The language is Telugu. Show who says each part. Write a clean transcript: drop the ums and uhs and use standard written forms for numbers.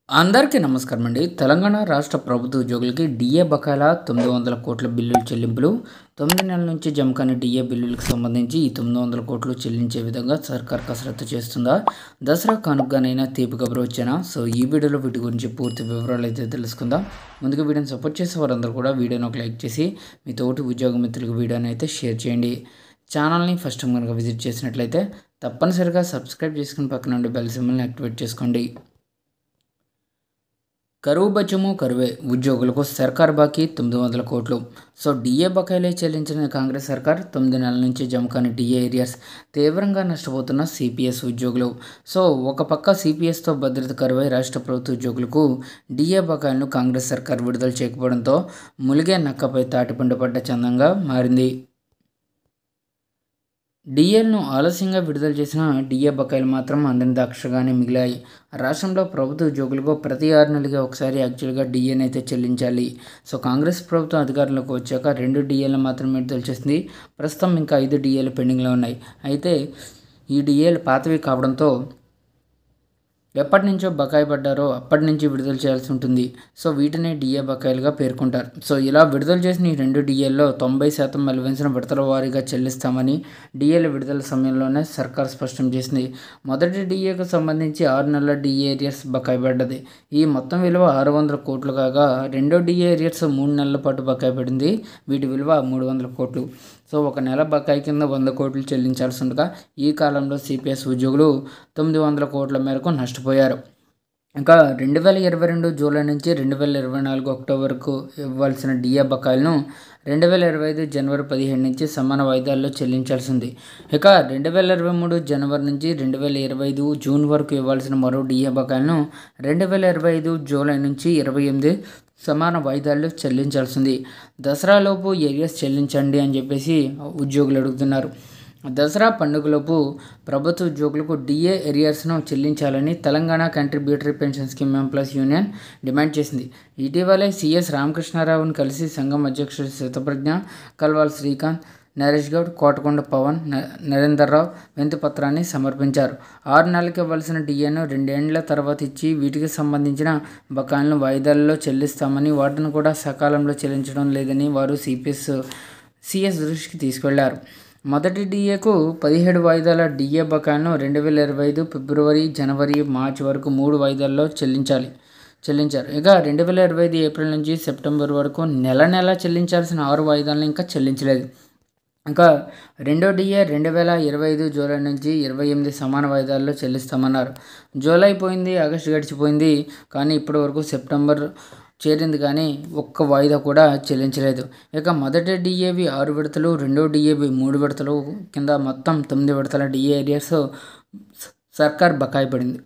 Speaker 1: అందరికీ నమస్కారం అండి. తెలంగాణ రాష్ట్ర ప్రభుత్వ ఉద్యోగులకి డిఏ బకాయిల 900 కోట్ల బిల్లుల చెల్లింపులు 9 నెలల నుంచి జమ కాని డిఏ బిల్లులకు సంబంధించి ఈ 900 కోట్లు చెల్లించే విధంగా సర్కార్ కసరత్తు చేస్తుందా? దసరా కానుకగానైనా తీపి కబురు వచ్చేనా? సో ఈ వీడియోలో వీటి గురించి పూర్తి వివరాలు అయితే తెలుసుకుందాం. ముందుగా వీడియోని సపోర్ట్ చేసే వారందరూ కూడా వీడియోని ఒక లైక్ చేసి మీ తోటి ఉద్యోగ మిత్రులకు వీడియోని అయితే షేర్ చేయండి. ఛానల్ని ఫస్ట్ టైం కనుక విజిట్ చేసినట్లయితే తప్పనిసరిగా సబ్స్క్రైబ్ చేసుకుని పక్కన నుండి బెల్ సింబల్ని యాక్టివేట్ చేసుకోండి. కరువు బచ్చము కరువే ఉద్యోగులకు సర్కార్ బాకీ 900 కోట్లు. సో డిఏ బకాయిలే చెల్లించిన కాంగ్రెస్ సర్కార్ 9 నెలల నుంచి జమ కాని డిఏ ఏరియాస్ తీవ్రంగా నష్టపోతున్న సిపిఎస్ ఉద్యోగులు. సో ఒక పక్క సిపిఎస్తో భద్రత కరువై రాష్ట్ర ప్రభుత్వ ఉద్యోగులకు డిఏ బకాయిలను కాంగ్రెస్ సర్కార్ విడుదల చేయకపోవడంతో ములిగే నక్కపై తాటిపండు పడ్డ చందంగా మారింది. డిఏలను ఆలస్యంగా విడుదల చేసిన డిఏ బకాయిలు మాత్రం అందని దాక్షగానే మిగిలాయి. రాష్ట్రంలో ప్రభుత్వ ఉద్యోగులకు ప్రతి 6 నెలలకి ఒకసారి యాక్చువల్గా డిఏని అయితే చెల్లించాలి. సో కాంగ్రెస్ ప్రభుత్వం అధికారంలోకి వచ్చాక 2 డిఏలు మాత్రమే విడుదల చేసింది. ప్రస్తుతం ఇంకా 5 డిఏలు పెండింగ్లో ఉన్నాయి. అయితే ఈ డిఏలు పాతవి కావడంతో ఎప్పటి నుంచో బకాయి పడ్డారో అప్పటి నుంచి విడుదల చేయాల్సి ఉంటుంది. సో వీటిని డిఏ బకాయిలుగా పేర్కొంటారు. సో ఇలా విడుదల చేసిన ఈ 2 డిఏల్లో 90% అలవెన్స్ను విడతల వారీగా చెల్లిస్తామని డిఏల విడుదల సమయంలోనే సర్కార్ స్పష్టం చేసింది. మొదటి డిఏకు సంబంధించి 6 నెలల డిఏ ఏరియర్స్ బకాయి పడ్డది. ఈ మొత్తం విలువ 600 కోట్లు కాగా రెండో డిఏ ఏరియర్స్ 3 నెలల పాటు బకాయి పడింది. వీటి విలువ 300 కోట్లు. సో ఒక నెల బకాయి కింద 100 కోట్లు చెల్లించాల్సి ఉండగా ఈ కాలంలో సిపిఎస్ ఉద్యోగులు 900 కోట్ల మేరకు నష్టపోయారు. ఇంకా 2022 జూలై నుంచి 2024 అక్టోబర్కు ఇవ్వాల్సిన డిఏ బకాయిలను 2025 జనవరి 17 నుంచి సమాన వాయిదాల్లో చెల్లించాల్సింది. ఇక 2023 జనవరి నుంచి 2025 జూన్ వరకు ఇవ్వాల్సిన మరో డిఏ బకాయిలను 2025 జూలై నుంచి 28 సమాన వాయిదాల్లో చెల్లించాల్సింది. దసరాలోపు ఏరియాస్ చెల్లించండి అని చెప్పేసి ఉద్యోగులు అడుగుతున్నారు. దసరా పండుగలోపు ప్రభుత్వ ఉద్యోగులకు డిఏ ఏరియాస్ను చెల్లించాలని Telangana contributory pension scheme employees union demand చేసింది. ఇటీవలే సిఎస్ రామకృష్ణారావును కలిసి సంఘం అధ్యక్షుడు శతప్రజ్ఞ, కల్వాల్ శ్రీకాంత్, నరేష్ గౌడ్, కోటకొండ పవన్, నరేందర్రావు వినతి పత్రాన్ని సమర్పించారు. 6 నెలలకు ఇవ్వాల్సిన డిఏను 2 ఏళ్ల తర్వాత ఇచ్చి వీటికి సంబంధించిన బకాయిలను వాయిదాలలో చెల్లిస్తామని, వాటిని కూడా సకాలంలో చెల్లించడం లేదని వారు సిఎస్ దృష్టికి తీసుకెళ్లారు. మొదటి డిఏకు 17 వాయిదాల డిఏ బకాయిలను 2025 ఫిబ్రవరి, జనవరి, మార్చి వరకు 3 వాయిదాల్లో చెల్లించారు. ఇక 2025 ఏప్రిల్ నుంచి సెప్టెంబర్ వరకు నెల చెల్లించాల్సిన 6 వాయిదాలను ఇంకా చెల్లించలేదు. ఇంకా రెండో డిఏ 2025 జూలై నుంచి 28 సమాన వాయిదాల్లో చెల్లిస్తామన్నారు. జూలై పోయింది, ఆగస్టు గడిచిపోయింది, కానీ ఇప్పటి వరకు సెప్టెంబర్ చేరింది కానీ ఒక్క వాయిదా కూడా చెల్లించలేదు. ఇక మొదటి డిఏవి 6 విడతలు, రెండో డిఏవి 3 విడతలు కింద మొత్తం 9 విడతల డిఏ ఏరియాస్ సర్కార్ బకాయి పడింది.